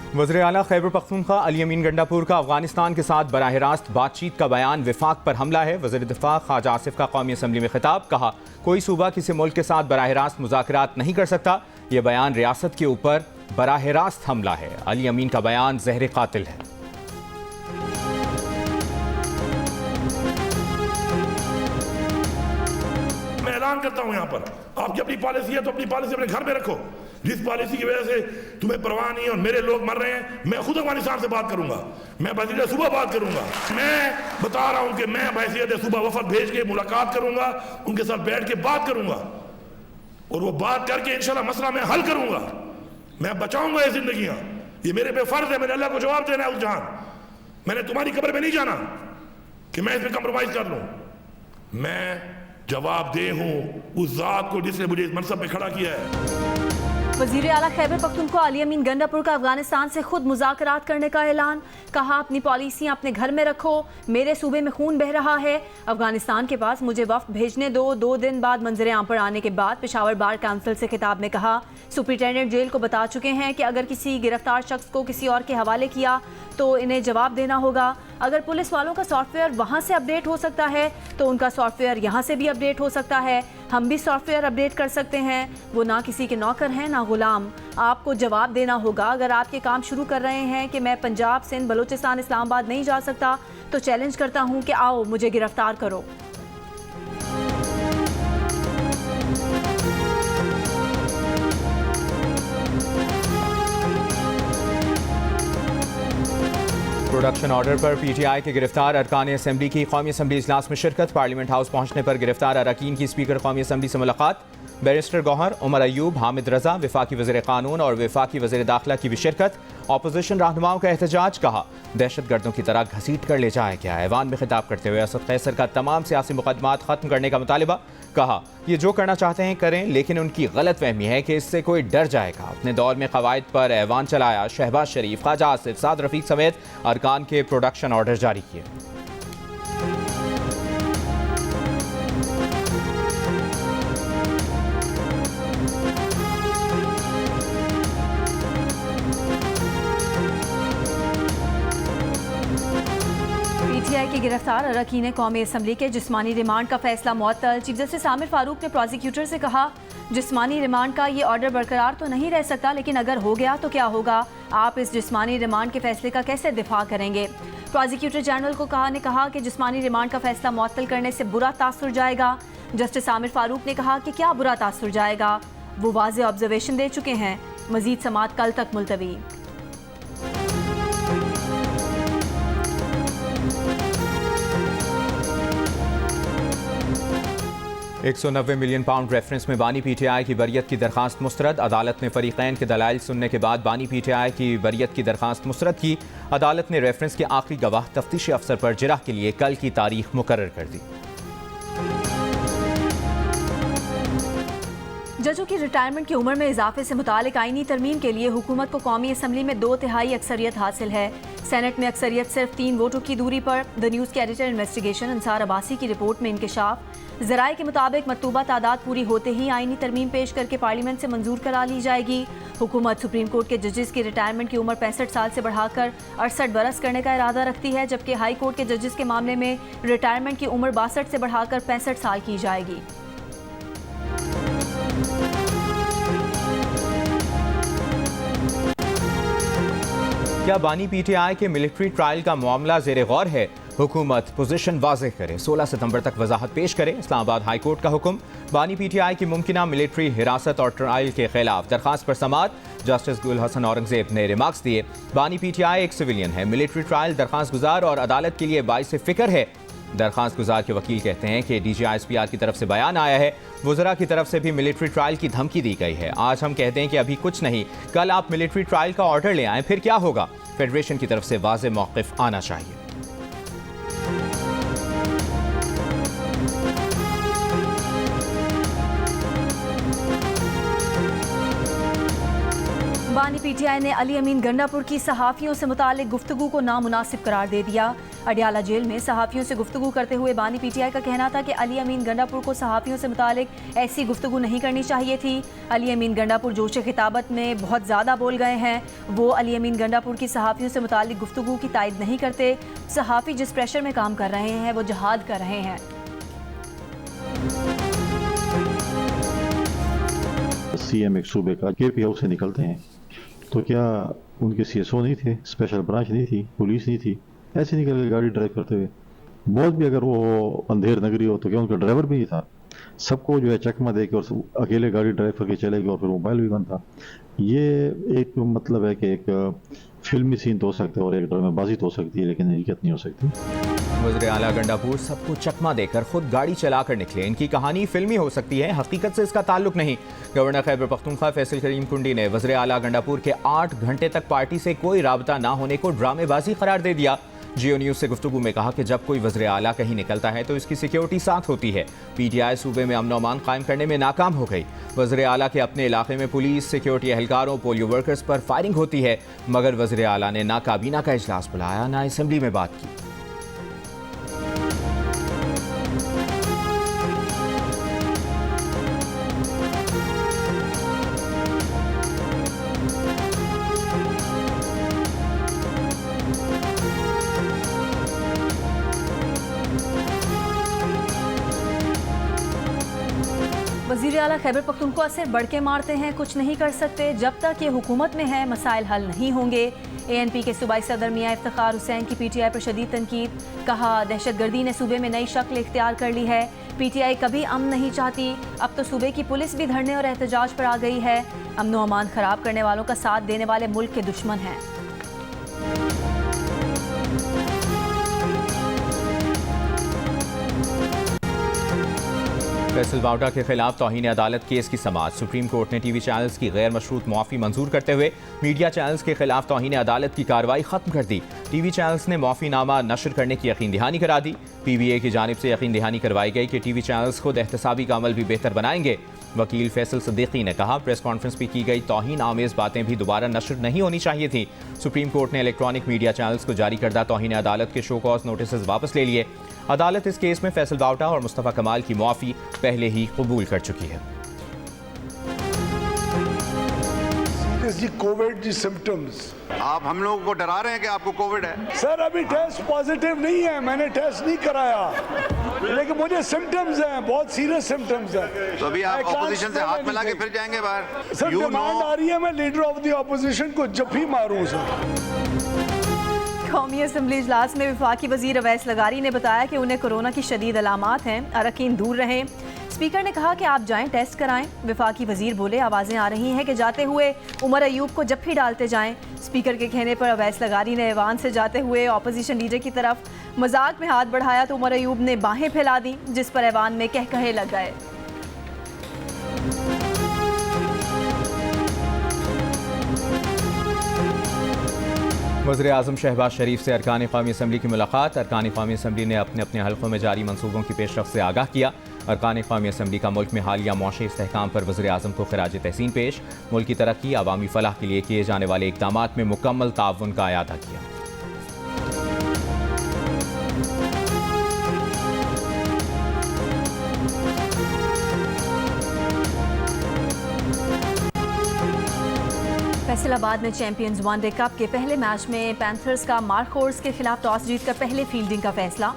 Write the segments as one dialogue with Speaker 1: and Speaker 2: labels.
Speaker 1: वज़ीर आला खैबर पख्तूनख्वा अली अमीन गंडापुर का अफगानिस्तान के साथ बराह रास्त बातचीत का बयान विफाक पर हमला है। वज़ीर दिफा ख्वाजा आसिफ का कौमी असम्बली में खिताब, कहा कोई सूबा किसी मुल्क के साथ बराह रास्त मुज़ाकरात नहीं कर सकता। ये बयान रियासत के ऊपर बराह रास्त हमला है। अली अमीन का बयान ज़हर कातिल है।
Speaker 2: मैं ऐलान करता हूं, यहाँ पर आपकी अपनी पॉलिसी है तो अपनी पॉलिसी अपने घर में रखो। जिस पॉलिसी की वजह से तुम्हें परवाह नहीं है और मेरे लोग मर रहे हैं, मैं खुद अफगानिस्तान से बात करूंगा, मैं वज़ीर सूबा बात करूंगा। मैं बता रहा हूं कि मैं हैसियत सूबा वफद भेज के मुलाकात करूंगा, उनके साथ बैठ के बात करूंगा और वो बात करके इंशाल्लाह मसला मैं हल करूंगा। मैं बचाऊंगा ये जिंदगियां, ये मेरे पे फर्ज है। मैंने अल्लाह को जवाब देना है उस जहान। मैंने तुम्हारी कब्र में नहीं जाना कि मैं इसमें कंप्रोमाइज कर लूं। मैं जवाबदेह हूं उस जात को जिसने मुझे इस मनसब पे खड़ा किया है।
Speaker 3: वज़ीर आला खैबर पख्तूनख्वा अली अमीन गंडापुर का अफगानिस्तान से खुद मुज़ाकरात करने का ऐलान, कहा अपनी पॉलिसियाँ अपने घर में रखो, मेरे सूबे में खून बह रहा है, अफगानिस्तान के पास मुझे वफ्द भेजने दो। 2 दिन बाद मंजर आम पर आने के बाद पेशावर बार काउंसिल से खिताब में कहा सुप्रिटेंडेंट जेल को बता चुके हैं कि अगर किसी गिरफ्तार शख्स को किसी और के हवाले किया तो इन्हें जवाब देना होगा। अगर पुलिस वालों का सॉफ्टवेयर वहाँ से अपडेट हो सकता है तो उनका सॉफ्टवेयर यहाँ से भी अपडेट हो सकता है। हम भी सॉफ्टवेयर अपडेट कर सकते हैं। वो ना किसी के नौकर हैं ना गुलाम। आपको जवाब देना होगा। अगर आप ये काम शुरू कर रहे हैं कि मैं पंजाब, सिंध, बलूचिस्तान, इस्लामाबाद नहीं जा सकता तो चैलेंज करता हूँ कि आओ मुझे गिरफ्तार करो।
Speaker 1: प्रोडक्शन ऑर्डर पर पीटीआई के गिरफ्तार अरकान असम्बली की कौमी असम्बली इजलास में शिरकत। पार्लियामेंट हाउस पहुंचने पर गिरफ्तार अरकान की स्पीकर कौमी असम्बली से मुलाकात। बैरिस्टर गौहर, उमर अयूब, हामिद रजा, वफाकी वज़ीर कानून और वफाकी वज़ीर दाखिला की भी शिरकत। अपोजिशन रहनुमाओं का एहतजाज, कहा दहशत गर्दों की तरह घसीट कर ले जाया गया। ऐवान में खिताब करते हुए असद कैसर का तमाम सियासी मुकदमात खत्म करने का मुतालिबा, कहा ये जो करना चाहते हैं करें, लेकिन उनकी गलत फहमी है कि इससे कोई डर जाएगा। अपने दौर में कवायद पर ऐवान चलाया। शहबाज शरीफ, ख्वाजा आसिफ, साद रफीक समेत अरकान के प्रोडक्शन ऑर्डर जारी किए।
Speaker 3: पीटीआई के गिरफ्तार अरकान कौमी असम्बली के जिस्मानी रिमांड का फैसला मुअत्तल। चीफ जस्टिस आमिर फारूक ने प्रोसिक्यूटर से कहा जिस्मानी रिमांड का ये ऑर्डर बरकरार तो नहीं रह सकता, लेकिन अगर हो गया तो क्या होगा? आप इस जिस्मानी रिमांड के फैसले का कैसे दिफा करेंगे? प्रोसिक्यूटर जनरल को ने कहा कि जिस्मानी रिमांड का फैसला मुअत्तल करने से बुरा तासुर जाएगा। जस्टिस आमिर फारूक ने कहा कि क्या बुरा तासुर जाएगा, वो वाज़ेह ऑब्जर्वेशन दे चुके हैं। मजीद समाअत कल तक मुलतवी।
Speaker 1: 190 मिलियन पाउंड रेफरेंस में बानी पीटीआई की बरियत की दरखास्त मुस्तरद। अदालत ने फरीकैन के दलाइल सुनने के बाद बानी पीटीआई की बरियत की दरखास्त मुस्तरद की। अदालत ने रेफरेंस के आखिरी गवाह तफ्तीशी अफसर पर जिरह के लिए कल की तारीख मुकर्रर कर दी।
Speaker 3: जजों की रिटायरमेंट की उम्र में इजाफे से मुतालिक आईनी तरमीम के लिए हुकूमत को कौमी असम्बली में 2/3 अक्सरियत हासिल है। सेनेट में अक्सरियत सिर्फ 3 वोटों की दूरी पर। द न्यूज़ के एडिटर इन्वेस्टिगेशन अंसार अब्बासी की रिपोर्ट में इंकशाफ। ज़राए के मुताबिक मतलूबा तादाद पूरी होते ही आईनी तरमीम पेश करके पार्लियामेंट से मंजूर करा ली जाएगी। हुकूमत सुप्रीम कोर्ट के जजेस की रिटायरमेंट की उम्र 65 साल से बढ़ाकर 68 बरस करने का इरादा रखती है, जबकि हाई कोर्ट के जजेस के मामले में रिटायरमेंट की उम्र 62 से बढ़ाकर 65 साल की जाएगी।
Speaker 1: क्या बानी पीटीआई के मिलिट्री ट्रायल का मामला ज़ेरे गौर है? हुकूमत पोजीशन वाज़ेह करे, 16 सितंबर तक वजाहत पेश करे। इस्लामाबाद हाई कोर्ट का हुक्म। बानी पीटीआई की मुमकिना मिलिट्री हिरासत और ट्रायल के खिलाफ दरखास्त पर समाअत। जस्टिस गुल हसन औरंगजेब ने रिमार्क्स दिए, बानी पीटीआई एक सिविलियन है, मिलिट्री ट्रायल दरखास्त गुजार और अदालत के लिए बाइस फिक्र है। दरखास्त गुजार के वकील कहते हैं कि DGISPR की तरफ से बयान आया है, वज़रा की तरफ से भी मिलिट्री ट्रायल की धमकी दी गई है। आज हम कहते हैं कि अभी कुछ नहीं, कल आप मिलिट्री ट्रायल का ऑर्डर ले आएं, फिर क्या होगा? फेडरेशन की तरफ से वाज़ेह मौक़िफ़ आना चाहिए।
Speaker 3: बानी पीटीआई ने अली अमीन गंडापुर की सहाफ़ियों से मुतालिक गुफ्तगू को नामुनासिब करार दे दिया। अडियाला जेल में सहाफ़ियों से गुफ्तगू करते हुए बानी पीटीआई का कहना था कि अली अमीन गंडापुर को सहाफ़ियों से मुतालिक ऐसी गुफ्तगू नहीं करनी चाहिए थी। अली अमीन गंडापुर जोश खिताबत में बहुत ज़्यादा बोल गए हैं। वो अली अमीन गंडापुर की सहाफ़ियों से मुतालिक गुफ्तगू की तायद नहीं करते। सहाफ़ी जिस प्रेशर में काम कर रहे हैं वो जहाद कर रहे हैं।
Speaker 4: सीएम एक सूबे का केपी हाउस से निकलते हैं तो क्या उनके सीएसओ नहीं थे, स्पेशल ब्रांच नहीं थी, पुलिस नहीं थी, ऐसे निकल के गाड़ी ड्राइव करते हुए? बहुत भी अगर वो अंधेर नगरी हो तो क्या उनका ड्राइवर भी नहीं था? सबको जो है चकमा दे के और अकेले गाड़ी ड्राइव करके चले गए और फिर मोबाइल भी बंद था। ये एक मतलब है कि एक फिल्मी सीन तो हो सकता है और एक ड्रामेबाजी तो हो सकती है, लेकिन हकीकत नहीं हो सकती।
Speaker 1: वज़ीर आला गंडापुर सबको चकमा देकर खुद गाड़ी चलाकर निकले। इनकी कहानी फिल्मी हो सकती है, हकीकत से इसका ताल्लुक नहीं। गवर्नर खैबर पख्तूनख्वा फैसल करीम कुंडी ने वज़ीर आला गंडापुर के 8 घंटे तक पार्टी से कोई राबता ना होने को ड्रामेबाजी करार दे दिया। जियो न्यूज़ से गुफ्तगू में कहा कि जब कोई वज़ीर आला कहीं निकलता है तो इसकी सिक्योरिटी साथ होती है। पीटीआई सूबे में अमन अमान कायम करने में नाकाम हो गई। वज़ीर आला के अपने इलाके में पुलिस, सिक्योरिटी एहलकारों, पोलियो वर्कर्स पर फायरिंग होती है, मगर वज़ीर आला ने ना काबीना का इजलास बुलाया, ना असेंबली में बात की।
Speaker 3: वज़ीर आला खैबर पख्तूनख्वा से बढ़ के मारते हैं, कुछ नहीं कर सकते। जब तक ये हुकूमत में है मसाइल हल नहीं होंगे। ANP के सूबाई सदर मियां इफ्तिखार हुसैन की PTI पर शदीद तनकीद। कहा दहशतगर्दी ने सूबे में नई शक्ल इख्तियार कर ली है। PTI कभी अमन नहीं चाहती। अब तो सूबे की पुलिस भी धरने और एहतजाज पर आ गई है। अमन व अमान खराब करने वालों का साथ देने वाले मुल्क के दुश्मन हैं।
Speaker 1: फैसल बावटा के खिलाफ तौहीन अदालत केस की समाअत। सुप्रीम कोर्ट ने टीवी चैनल्स की गैर मशरूत मुआफ़ी मंजूर करते हुए मीडिया चैनल्स के खिलाफ तौहीन अदालत की कार्रवाई खत्म कर दी। टीवी चैनल्स ने मुआफ़ीनामा नशर करने की यकीन दहानी करा दी। PBA की जानिब से यकीन दहानी करवाई गई कि टीवी चैनल्स खुद एहतसाबी का अमल भी बेहतर बनाएंगे। वकील फैसल सिद्दीकी ने कहा प्रेस कॉन्फ्रेंस में की गई तौहीन आमेज बातें भी दोबारा नशर नहीं होनी चाहिए थी। सुप्रीम कोर्ट ने इलेक्ट्रॉनिक मीडिया चैनल्स को जारी करदा तौहीन अदालत के शो कॉज नोटिस वापस ले लिए। अदालत इस केस में फैसल बावटा और मुस्तफ़ा कमाल की मुआफ़ी पहले ही कबूल कर चुकी है।
Speaker 5: कोविड की सिम्टम्स
Speaker 6: आप हम लोगों को डरा रहे हैं कि आपको कोविड है।
Speaker 5: सर अभी टेस्ट पॉजिटिव नहीं है, मैंने टेस्ट नहीं कराया, लेकिन मुझे सिम्टम्स हैं, बहुत सीरियस सिम्टम्स हैं।
Speaker 6: तो अभी आप ऑपोजिशन से हाथ मिला के फिर जाएंगे बाहर।
Speaker 5: सर डिमांड आ रही है मैं लीडर ऑफ द ऑपोजिशन को जफ्फी मारूं। सर
Speaker 3: कौमी असम्बली इजलास में वफाकी वज़ीर अवैस लगारी ने बताया कि उन्हें कोरोना की शदीद अलामात हैं, अरकान दूर रहें। स्पीकर ने कहा कि आप जाएं टेस्ट कराएं। वफाकी वज़ीर बोले आवाज़ें आ रही हैं कि जाते हुए उमर अयूब को जफ्फी डालते जाएं। स्पीकर के कहने पर अवैस लगारी ने ऐवान से जाते हुए अपोजिशन लीडर की तरफ मजाक में हाथ बढ़ाया तो उमर अयूब ने बाहें फैला दी, जिस पर ऐवान में कहकहे लग गए।
Speaker 1: वज़ीर आज़म शहबाज शरीफ से अरकान क़ौमी असम्बली की मुलाकात। अरकान क़ौमी असम्बली ने अपने अपने हल्क़ों में जारी मनसूबों की पेशरफ़्त से आगाह किया। अरकान क़ौमी असम्बली का मुल्क में हालिया मुआशी इस्तेहकाम पर वज़ीर आज़म को खिराज तहसीन पेश। मुल्क की तरक्की, अवामी फलाह के लिए किए जाने वाले इक़दामात में मुकम्मल ताउन का अयादा किया।
Speaker 3: फैसलाबाद में चैंपियंस वनडे कप के पहले मैच में पैंथर्स का मार्कोर्स के खिलाफ टॉस जीतकर पहले फील्डिंग का फैसला।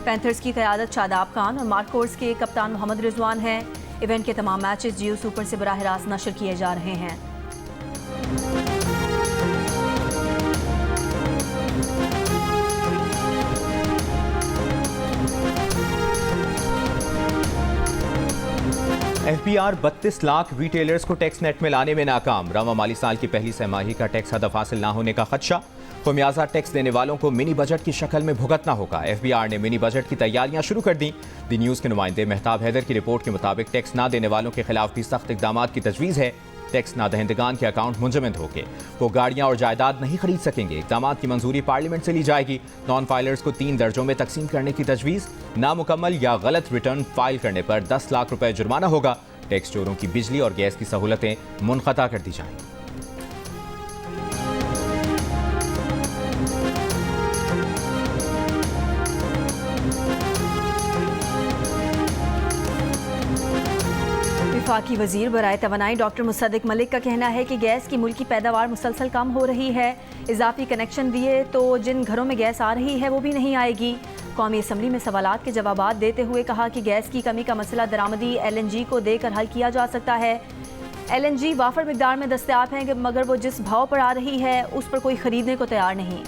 Speaker 3: पैंथर्स की क़यादत शादाब खान और मार्कोर्स के कप्तान मोहम्मद रिजवान हैं। इवेंट के तमाम मैचेस जियो सुपर से बराह रास्त नशर किए जा रहे हैं।
Speaker 1: FBR 32 लाख रिटेलर्स को टैक्स नेट में लाने में नाकाम। रवा माली साल की पहली सहमाही का टैक्स हदफ हासिल ना होने का खदशा। खुमियाजा टैक्स देने वालों को मिनी बजट की शक्ल में भुगतना होगा। FBR ने मिनी बजट की तैयारियां शुरू कर दी। दी न्यूज़ के नुमाइंदे मेहताब हैदर की रिपोर्ट के मुताबिक टैक्स ना देने वालों के खिलाफ भी सख्त इकदाम की तजवीज़ है। टैक्स ना दहिंदगान के अकाउंट मुंजमद होंगे, वो गाड़ियां और जायदाद नहीं खरीद सकेंगे। इकदाम की मंजूरी पार्लियामेंट से ली जाएगी। नॉन फाइलर्स को 3 दर्जों में तकसीम करने की तजवीज़। नामुकम्मल या गलत रिटर्न फाइल करने पर 10 लाख रुपए जुर्माना होगा। टैक्स चोरों की बिजली और गैस की सहूलतें मुनक़ता कर दी जाएंगी।
Speaker 3: वफाकी वजीर बराए तवानाई डॉक्टर मुसद्दिक मलिक का कहना है कि गैस की मुल्की पैदावार मुसलसल कम हो रही है। इजाफी कनेक्शन दिए तो जिन घरों में गैस आ रही है वो भी नहीं आएगी। कौमी असम्बली में सवालात के जवाबात देते हुए कहा कि गैस की कमी का मसला दरामदी LNG को देकर हल किया जा सकता है। LNG वाफर मिकदार में दस्तयाब है मगर वो जिस भाव पर आ रही है उस पर कोई खरीदने को तैयार नहीं।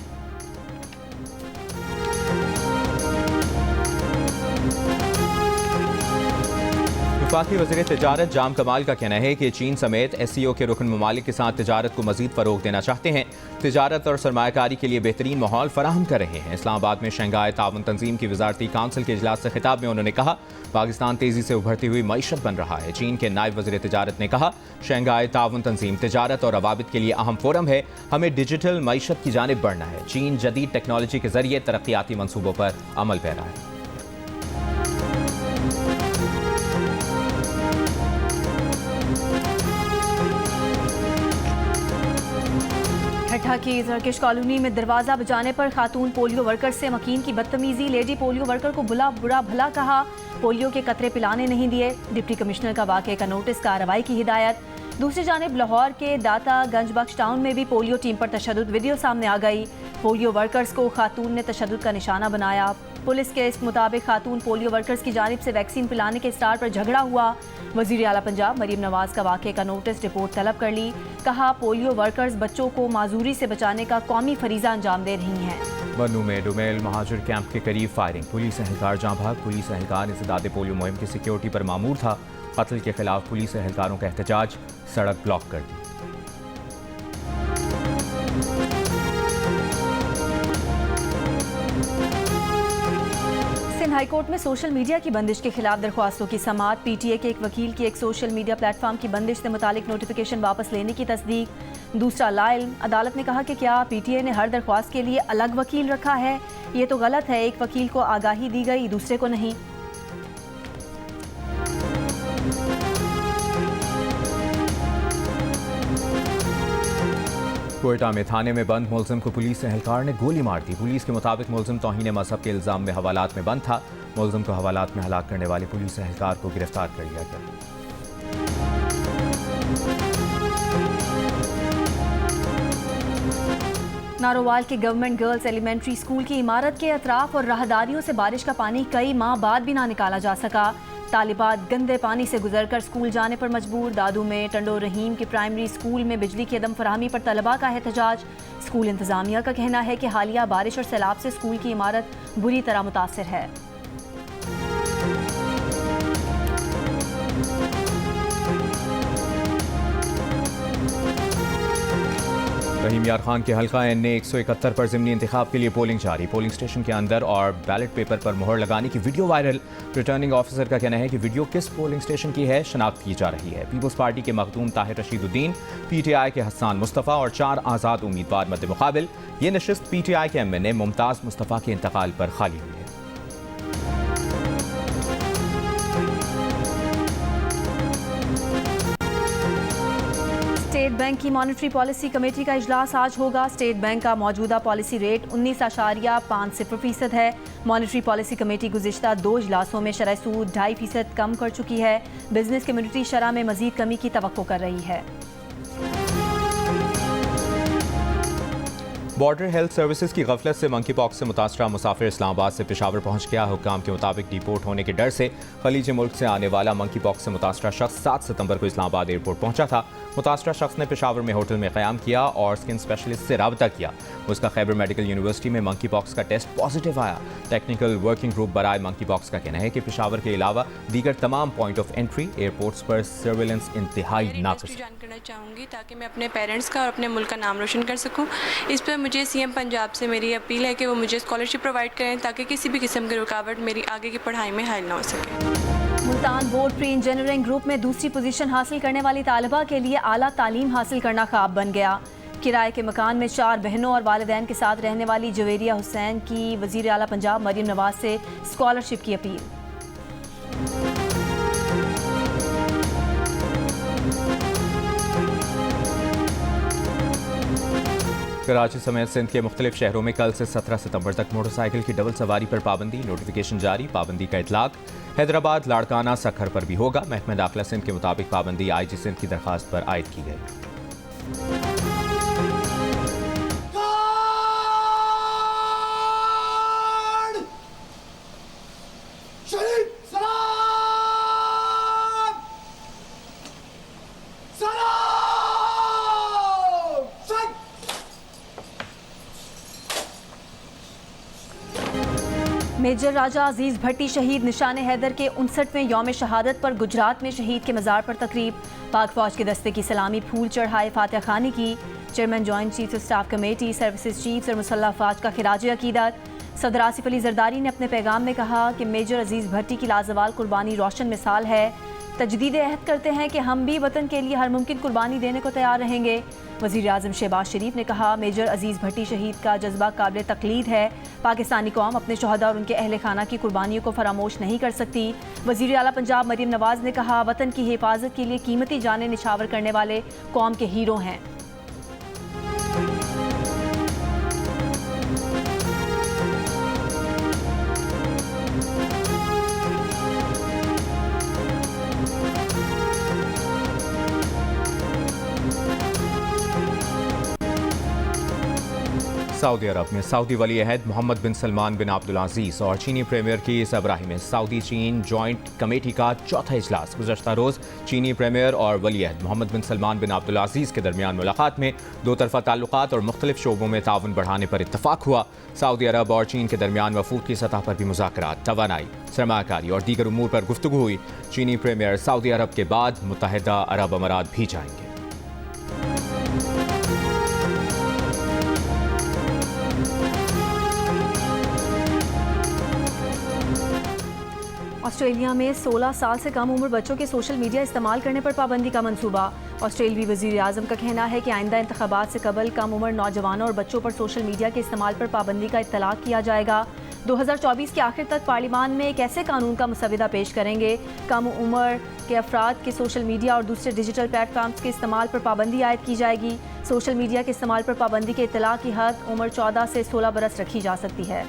Speaker 1: वफाकी वज़ीर तिजारत जाम कमाल का कहना है कि चीन समेत SCO के रुकन ममालिक के साथ तिजारत को मजीद फ़रोग देना चाहते हैं। तिजारत और सरमायाकारी के लिए बेहतरीन माहौल फराहम कर रहे हैं। इस्लामाबाद में शंघाई ताउन तंजीम की वजारती काउंसिल के इजलास से खिताब में उन्होंने कहा, पाकिस्तान तेज़ी से उभरती हुई मईशत बन रहा है। चीन के नायब वज़ीर तिजारत ने कहा, शंघाई ताउन तंजीम तिजारत और रवाबित के लिए अहम फोरम है। हमें डिजिटल मईशत की जानिब बढ़ना है। चीन जदीद टेक्नोलॉजी के जरिए तरक्याती मनसूबों पर अमल पैरा है।
Speaker 3: ठट्ठा की टर्किश कॉलोनी में दरवाजा बजाने पर खातून पोलियो वर्कर से मकीन की बदतमीजी। लेडी पोलियो वर्कर को बुरा भला कहा, पोलियो के कतरे पिलाने नहीं दिए। डिप्टी कमिश्नर का वाक़े का नोटिस, कार्रवाई की हिदायत। दूसरी जानिब लाहौर के दाता गंज बख्श टाउन में भी पोलियो टीम पर तशद्दुद वीडियो सामने आ गई। पोलियो वर्कर्स को खातून ने तशद्दुद का निशाना बनाया। पुलिस के इस मुताबिक खातून पोलियो वर्कर्स की जानिब से वैक्सीन पिलाने के स्टार पर झगड़ा हुआ। वज़ीर आला पंजाब मरीम नवाज का वाक़े का नोटिस, रिपोर्ट तलब कर ली। कहा, पोलियो वर्कर्स बच्चों को माजूरी से बचाने का कौमी फरीज़ा अंजाम दे रही हैं।
Speaker 1: बनू में डुमेल महाजिर कैंप के करीब फायरिंग, पुलिस एहलकार जाँ भाग। पुलिस एहलकार इंसदाद पोलियो मुहिम की सिक्योरिटी पर मामूर था। कत्ल के खिलाफ पुलिस एहलकारों का एहतजाज, सड़क ब्लॉक कर दी।
Speaker 3: सिंध हाईकोर्ट में सोशल मीडिया की बंदिश के खिलाफ दरख्वास्तों की समाअत। PTA के एक वकील की एक सोशल मीडिया प्लेटफॉर्म की बंदिश से मुतालिक नोटिफिकेशन वापस लेने की तस्दीक। दूसरा लाइल्म, अदालत ने कहा कि क्या PTA ने हर दरख्वास्त के लिए अलग वकील रखा है? ये तो गलत है। एक वकील को आगाही दी गई, दूसरे को नहीं।
Speaker 1: कोयटा में थाने में बंद मुलजिम को पुलिस एहलकार ने गोली मार दी। पुलिस के मुताबिक मुलजिम तौहीन मजहब के इल्जाम में हवालात में बंद था। मुलजिम को हवालात में हलाक करने वाले पुलिस एहलकार को गिरफ्तार कर लिया गया।
Speaker 3: नारोवाल के गवर्नमेंट गर्ल्स एलिमेंट्री स्कूल की इमारत के अतराफ और राहदारियों से बारिश का पानी कई माह बाद भी ना निकाला जा सका। तालिबात गंदे पानी से गुजरकर स्कूल जाने पर मजबूर। दादू में टंडो रहीम के प्राइमरी स्कूल में बिजली की अदम फराहमी पर तलबा का एहतजाज। स्कूल इंतजामिया का कहना है कि हालिया बारिश और सैलाब से स्कूल की इमारत बुरी तरह मुतासिर है।
Speaker 1: रहीम यार खान के हल्का NA 171 पर ज़िमनी इंतखाब के लिए पोलिंग जारी। पोलिंग स्टेशन के अंदर और बैलेट पेपर पर मोहर लगाने की वीडियो वायरल। रिटर्निंग ऑफिसर का कहना है कि वीडियो किस पोलिंग स्टेशन की है शनाख्त की जा रही है। पीपल्स पार्टी के मखदूम ताहिर रशीदुद्दीन, PTI के हसन मुस्तफ़ा और 4 आज़ाद उम्मीदवार मद्दे मुकाबिल। ये नशिस्त PTI के MNA मुमताज़ मुस्तफ़ा के इंतकाल पर खाली हुई है।
Speaker 3: स्टेट बैंक की मॉनेटरी पॉलिसी कमेटी का इजलास आज होगा। स्टेट बैंक का मौजूदा पॉलिसी रेट 19.50% है। मॉनेटरी पॉलिसी कमेटी गुज़िश्ता 2 इजलासों में शरह सूद 2.5% कम कर चुकी है। बिजनेस कम्युनिटी शरह में मजीद कमी की तवक्को कर रही है।
Speaker 1: बॉर्डर हेल्थ सर्विसेज की गफलत से मंकी पॉक्स से मुतासरा मुसाफिर इस्लामाबाद से पेशावर पहुंच गया। हुक्काम के मुताबिक डिपोर्ट होने के डर से खलीज मुल्क से आने वाला मंकी पॉक्स से मुतासरा शख्स 7 सितंबर को इस्लामाबाद एयरपोर्ट पहुंचा था। मुतासरा शख्स ने पेशावर में होटल में क़याम किया और स्किन स्पेशलिस्ट से रब्ता किया। उसका खैबर मेडिकल यूनिवर्सिटी में मंकी पॉक्स का टेस्ट पॉजिटिव आया। टेक्निकल वर्किंग ग्रुप बराए मंकी पॉक्स का कहना है कि पेशावर के अलावा दीगर तमाम पॉइंट ऑफ एंट्री एयरपोर्ट्स पर सर्विलेंस इंतहाई नाक़िस है।
Speaker 7: करना चाहूँगी ताकि मैं अपने पेरेंट्स का और अपने मुल्क का नाम रोशन कर सकूँ। इस पर मुझे CM पंजाब से मेरी अपील है कि वो मुझे स्कॉलरशिप प्रोवाइड करें ताकि किसी भी किस्म की रुकावट मेरी आगे की पढ़ाई में हायल ना हो सके।
Speaker 3: Multan board pre engineering group में दूसरी पोजीशन हासिल करने वाली तालिबा के लिए आला तालीम हासिल करना ख्वाब बन गया। किराए के मकान में 4 बहनों और वालिदैन के साथ रहने वाली जवेरिया हुसैन की वज़ीर आला पंजाब मरीम नवाज से स्कॉलरशिप की अपील।
Speaker 1: कराची समेत सिंध के मुख्तलिफ शहरों में कल से 17 सितंबर तक मोटरसाइकिल की डबल सवारी पर पाबंदी, नोटिफिकेशन जारी, पाबंदी का इतलाक। हैदराबाद, लाड़काना, सखर पर भी होगा। महकमा दाखिला सिंध के मुताबिक पाबंदी IG सिंध की दरखास्त पर आयद की गई।
Speaker 3: मेजर राजा अजीज भट्टी शहीद निशान हैदर के 59वें यौम शहादत पर गुजरात में शहीद के मज़ार पर तकरीब। पाक फौज के दस्ते की सलामी, फूल चढ़ाए, फातिहा खानी की। Chairman joint chief of staff committee, services chiefs और मुसल्लह अफवाज का खिराज अकीदत। सदर आसिफ अली जरदारी ने अपने पैगाम में कहा कि मेजर अजीज भट्टी की लाजवाल कुर्बानी रोशन मिसाल है। तजदीद अहद करते हैं कि हम भी वतन के लिए हर मुमकिन कुर्बानी देने को तैयार रहेंगे। वज़ीर आज़म शहबाज शरीफ ने कहा, मेजर अजीज़ भट्टी शहीद का जज्बा काबिल तकलीद है। पाकिस्तानी कौम अपने शहदा और उनके अहल खाना की कुर्बानियों को फरामोश नहीं कर सकती। वज़ीर आला पंजाब मरीम नवाज़ ने कहा, वतन की हिफाजत के लिए कीमती जानें निछावर करने वाले कौम के हीरो हैं।
Speaker 1: सऊदी अरब में सऊदी वली अहद मोहम्मद बिन सलमान बिन अब्दुल अजीज़ और चीनी प्रीमियर की सरबराही में सऊदी चीन जॉइंट कमेटी का चौथा इजलास गुज़श्ता रोज़ चीनी प्रीमियर और वली अहद मोहम्मद बिन सलमान बिन अब्दुल अजीज़ के दरमियान मुलाकात में दो तरफ़ा ताल्लुकात और मुख्तलिफ शोबों में ताउन बढ़ाने पर इत्तफाक हुआ। सऊदी अरब और चीन के दरमियान वफूद की सतह पर भी मुज़ाकरात, तवानाई, सरमाकारी और दीगर उमूर पर गुफ्तगू हुई। चीनी प्रीमियर सऊदी अरब के बाद मुत्तहिदा अरब अमारात भी जाएंगे।
Speaker 3: ऑस्ट्रेलिया में 16 साल से कम उम्र बच्चों के सोशल मीडिया इस्तेमाल करने पर पाबंदी का मंसूबा। ऑस्ट्रेलियाई वज़ीर आज़म का कहना है कि आइंदा इंतखाबात से कबल कम उम्र नौजवानों और बच्चों पर सोशल मीडिया के इस्तेमाल पर पाबंदी का इत्तलाक किया जाएगा। 2024 के आखिर तक पार्लियामान में एक ऐसे कानून का मसविदा पेश करेंगे। कम उम्र के अफराद के सोशल मीडिया और दूसरे डिजिटल प्लेटफॉर्म्स के इस्तेमाल पर पाबंदी आयद की जाएगी। सोशल मीडिया के इस्तेमाल पर पाबंदी के इत्तलाक की हद उम्र 14 से 16 बरस रखी जा सकती है।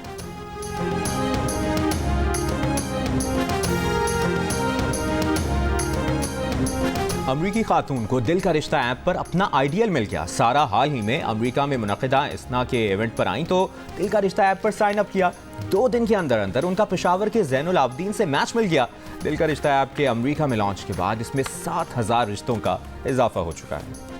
Speaker 1: अमरीकी खातून को दिल का रिश्ता ऐप पर अपना आइडियल मिल गया। सारा हाल ही में अमरीका में मुनक़िदा इस्ना के इवेंट पर आई तो दिल का रिश्ता ऐप पर साइन अप किया। 2 दिन के अंदर अंदर उनका पेशावर के ज़ैनुल आबदीन से मैच मिल गया। दिल का रिश्ता ऐप के अमरीका में लॉन्च के बाद इसमें 7,000 रिश्तों का इजाफा हो चुका है।